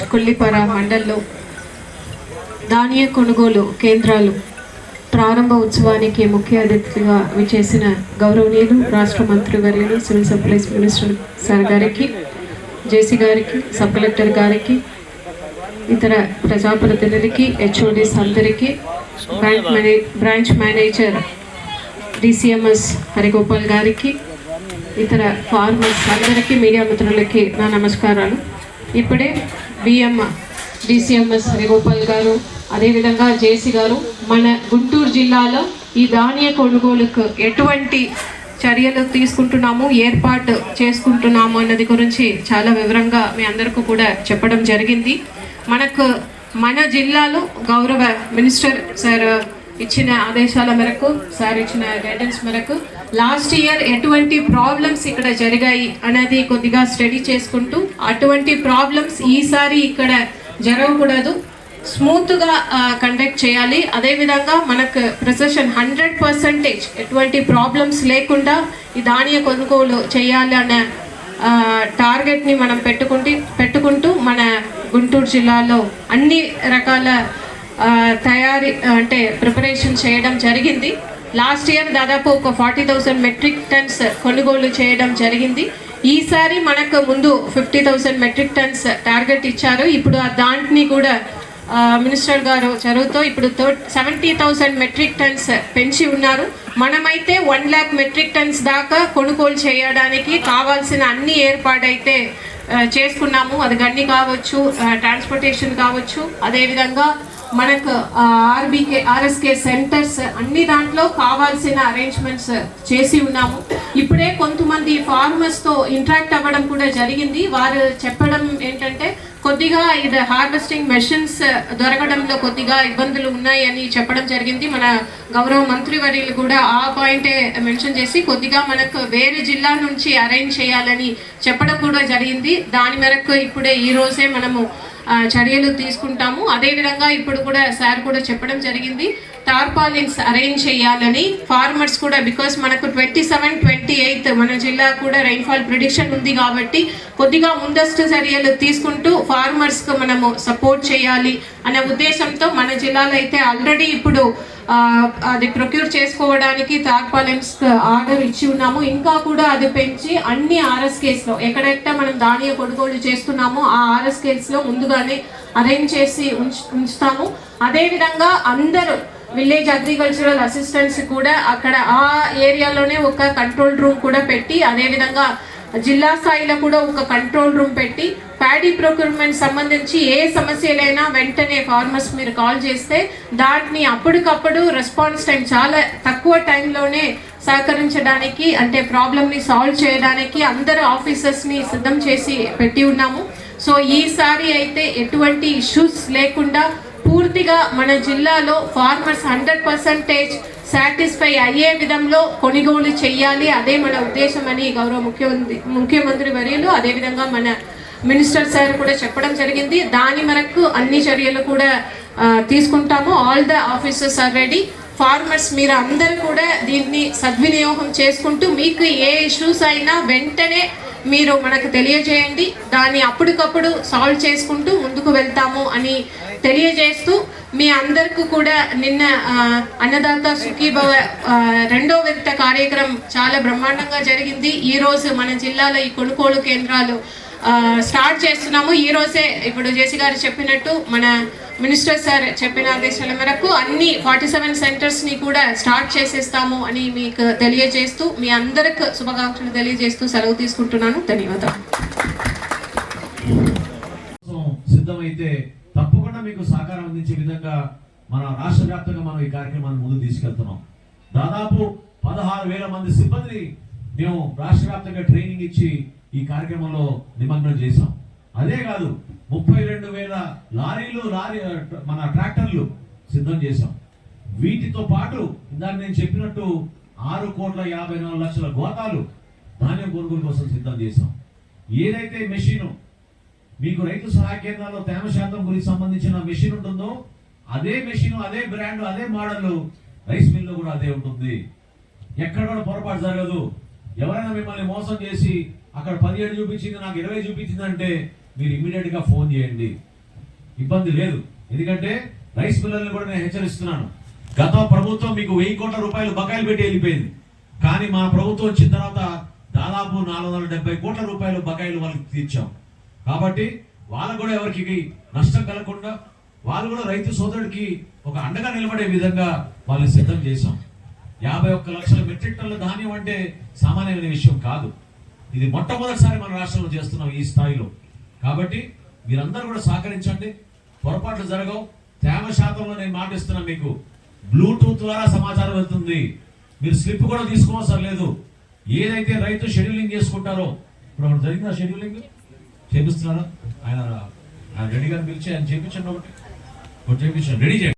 కొల్లిపర మండల్లో ధాన్య కొనుగోలు కేంద్రాలు ప్రారంభ ఉత్సవానికి ముఖ్య అతిథిగా విచ్చేసిన గౌరవనీయులు రాష్ట్ర మంత్రివర్యులు సివిల్ సప్లైస్ మినిస్టర్ సార్ గారికి, జేసీ గారికి, సబ్ కలెక్టర్ గారికి, ఇతర ప్రజాప్రతినిధులకి, హెచ్ఓడీస్ అందరికీ, బ్రాంచ్ మేనేజర్ డిసిఎంఎస్ హరిగోపాల్ గారికి, ఇతర ఫార్మర్స్ అందరికీ, మీడియా మిత్రులకి నా నమస్కారాలు. ఇప్పుడే బిఎం డిసిఎంఎస్ హరిగోపాల్ గారు, అదేవిధంగా జేసీ గారు మన గుంటూరు జిల్లాలో ఈ ధాన్య కొనుగోలుకు ఎటువంటి చర్యలు తీసుకుంటున్నాము, ఏర్పాటు చేసుకుంటున్నాము అన్నది గురించి చాలా వివరంగా మీ అందరికీ కూడా చెప్పడం జరిగింది. మన జిల్లాలో గౌరవ మినిస్టర్ సార్ ఇచ్చిన ఆదేశాల మేరకు, సార్ ఇచ్చిన గైడెన్స్ మేరకు లాస్ట్ ఇయర్ ఎటువంటి ప్రాబ్లమ్స్ ఇక్కడ జరిగాయి అనేది కొద్దిగా స్టడీ చేసుకుంటూ అటువంటి ప్రాబ్లమ్స్ ఈసారి ఇక్కడ జరగకూడదు, స్మూత్గా కండక్ట్ చేయాలి. అదేవిధంగా మనకు ప్రిసిషన్ 100% ఎటువంటి ప్రాబ్లమ్స్ లేకుండా ఈ ధాన్య కొనుగోలు చేయాలి అనే టార్గెట్ని మనం పెట్టుకుంటూ మన గుంటూరు జిల్లాలో అన్ని రకాల తయారీ అంటే ప్రిపరేషన్ చేయడం జరిగింది. లాస్ట్ ఇయర్ దాదాపు ఒక 40,000 మెట్రిక్ టన్స్ కొనుగోలు చేయడం జరిగింది. ఈసారి మనకు ముందు 50,000 మెట్రిక్ టన్స్ టార్గెట్ ఇచ్చారు. ఇప్పుడు దాంట్ని కూడా మినిస్టర్ గారు చొరవతో ఇప్పుడు 70,000 మెట్రిక్ టన్స్ పెంచి ఉన్నారు. మనమైతే 1 lakh మెట్రిక్ టన్స్ దాకా కొనుగోలు చేయడానికి కావాల్సిన అన్ని ఏర్పాటైతే చేసుకున్నాము. అది గన్ని కావచ్చు, ట్రాన్స్పోర్టేషన్ కావచ్చు, అదేవిధంగా మనకు ఆర్ఎస్కే సెంటర్స్ అన్ని దాంట్లో కావాల్సిన అరేంజ్మెంట్స్ చేసి ఉన్నాము. ఇప్పుడే కొంతమంది ఫార్మర్స్తో ఇంటరాక్ట్ అవ్వడం కూడా జరిగింది. వారు చెప్పడం ఏంటంటే కొద్దిగా ఇది హార్వెస్టింగ్ మెషిన్స్ దొరకడంలో కొద్దిగా ఇబ్బందులు ఉన్నాయి అని చెప్పడం జరిగింది. మన గౌరవ మంత్రివర్యులు కూడా ఆ పాయింటే మెన్షన్ చేసి కొద్దిగా మనకు వేరే జిల్లా నుంచి అరేంజ్ చేయాలని చెప్పడం కూడా జరిగింది. దాని మేరకు ఇప్పుడే ఈ రోజే మనము చర్యలు తీసుకుంటాము. అదేవిధంగా ఇప్పుడు కూడా సార్ కూడా చెప్పడం జరిగింది, టార్పాలిన్స్ అరేంజ్ చేయాలని ఫార్మర్స్ కూడా, బికాస్ మనకు 27, 28 మన జిల్లా కూడా రైన్ఫాల్ ప్రిడిక్షన్ ఉంది కాబట్టి కొద్దిగా ముందస్తు చర్యలు తీసుకుంటూ ఫార్మర్స్కు మనము సపోర్ట్ చేయాలి అనే ఉద్దేశంతో మన జిల్లాలో అయితే ఆల్రెడీ ఇప్పుడు అది ప్రొక్యూర్ చేసుకోవడానికి టార్పాలిన్స్ ఆర్డర్ ఇచ్చి ఉన్నాము. ఇంకా కూడా అది పెంచి అన్ని ఆర్ఎస్కేస్లో ఎక్కడెక్కడ మనం ధాన్య కొనుగోలు చేస్తున్నామో ఆ ఆర్ఎస్కేస్లో ముందుగానే అరేంజ్ చేసి ఉంచుతాము. అదేవిధంగా అందరూ విలేజ్ అగ్రికల్చరల్ అసిస్టెంట్స్ కూడా అక్కడ ఆ ఏరియాలోనే ఒక కంట్రోల్ రూమ్ కూడా పెట్టి, అదేవిధంగా జిల్లా స్థాయిలో కూడా ఒక కంట్రోల్ రూమ్ పెట్టి ప్యాడీ ప్రొక్యూర్మెంట్ సంబంధించి ఏ సమస్యలైనా వెంటనే ఫార్మర్స్ మీరు కాల్ చేస్తే దాన్ని అప్పటికప్పుడు రెస్పాన్స్ టైం చాలా తక్కువ టైంలోనే సహకరించడానికి, అంటే ప్రాబ్లమ్ని సాల్వ్ చేయడానికి అందరు ఆఫీసర్స్ని సిద్ధం చేసి పెట్టి ఉన్నాము. సో ఈసారి అయితే ఎటువంటి ఇష్యూస్ లేకుండా పూర్తిగా మన జిల్లాలో ఫార్మర్స్ 100% సాటిస్ఫై అయ్యే విధంలో కొనుగోలు చేయాలి, అదే మన ఉద్దేశం అని గౌరవ ముఖ్యమంత్రి వర్యులు అదేవిధంగా మన మినిస్టర్ సార్ కూడా చెప్పడం జరిగింది. దాని మేరకు అన్ని చర్యలు కూడా తీసుకుంటాము. All the officers are ready. Farmers మీరు అందరూ కూడా దీన్ని సద్వినియోగం చేసుకుంటూ మీకు ఏ ఇష్యూస్ అయినా వెంటనే మీరు మనకు తెలియజేయండి, దాన్ని అప్పటికప్పుడు సాల్వ్ చేసుకుంటూ ముందుకు వెళ్తాము అని తెలియజేస్తూ, మీ అందరికీ కూడా నిన్న అన్నదాత సుఖీభవ 2వ విడత కార్యక్రమం చాలా బ్రహ్మాండంగా జరిగింది. ఈరోజు మన జిల్లాలో ఈ కొనుగోలు కేంద్రాలు స్టార్ట్ చేస్తున్నాము. ఈరోజే ఇప్పుడు జేసీ గారు చెప్పినట్టు మన మినిస్టర్ సార్ చెప్పిన ఆదేశాల మేరకు అన్ని 47 సెంటర్స్ని కూడా స్టార్ట్ చేసేస్తాము అని మీకు తెలియజేస్తూ, మీ అందరికి శుభాకాంక్షలు తెలియజేస్తూ సెలవు తీసుకుంటున్నాను. ధన్యవాదాలు. సిద్ధమైతే తప్పకుండా మీకు సహకారం అందించే విధంగా మన రాష్ట్ర వ్యాప్తంగా మనం ఈ కార్యక్రమాన్ని ముందుకు తీసుకెళ్తున్నాం. దాదాపు 16,000 మంది సిబ్బందిని మేము రాష్ట్ర వ్యాప్తంగా ట్రైనింగ్ ఇచ్చి ఈ కార్యక్రమంలో నిమగ్నం చేశాం. అదే కాదు 32,000 మన ట్రాక్టర్లు సిద్ధం చేశాం. వీటితో పాటు ఇందాక నేను చెప్పినట్టు 6,54,00,000 గోతాలు ధాన్యం కొనుగోలు కోసం సిద్ధం చేశాం. ఏదైతే మెషిన్ మీకు రైతు సహాయ కేంద్రాల్లో తేమ శాతం గురించి సంబంధించిన మెషిన్ ఉంటుందో అదే మెషిన్, అదే బ్రాండ్, అదే మోడల్ రైస్ మిల్లో కూడా అదే ఉంటుంది. ఎక్కడ కూడా పొరపాటు జరగదు. ఎవరైనా మిమ్మల్ని మోసం చేసి అక్కడ 17 చూపించింది నాకు 20 చూపించిందంటే మీరు ఇమీడియట్ గా ఫోన్ చేయండి, ఇబ్బంది లేదు. ఎందుకంటే రైస్ మిల్లర్ని కూడా నేను హెచ్చరిస్తున్నాను. గత ప్రభుత్వం మీకు 1000 కోట్ల రూపాయలు బకాయిలు పెట్టి వెళ్ళిపోయింది. కానీ మా ప్రభుత్వం వచ్చిన తర్వాత దాదాపు 470 కోట్ల రూపాయలు బకాయిలు వాళ్ళకి తీర్చాం. కాబట్టి వాళ్ళు కూడా ఎవరికి నష్టం కలగకుండా వాళ్ళు కూడా రైతు సోదరుడికి ఒక అండగా నిలబడే విధంగా వాళ్ళని సిద్ధం చేశాం. 51 లక్షల మెట్రిక్ టన్నుల ధాన్యం అంటే సామాన్యమైన విషయం కాదు. ఇది మొట్టమొదటిసారి మన రాష్ట్రంలో చేస్తున్నాం ఈ స్థాయిలో. కాబట్టి మీరందరూ కూడా సహకరించండి, పొరపాట్లు జరగవు. తేమ శాతంలో నేను మాటిస్తున్నా మీకు, బ్లూటూత్ ద్వారా సమాచారం వెళ్తుంది. మీరు స్లిప్ కూడా తీసుకోవసరం లేదు. ఏదైతే రైతు షెడ్యూలింగ్ చేసుకుంటారో, ఇప్పుడు ఒకటి జరిగిందా షెడ్యూలింగ్ చేపిస్తున్నారా? ఆయన రెడీ గారిని పిలిచి ఆయన చేయించండి, ఒకటి చేయించండి, రెడీ చేయండి.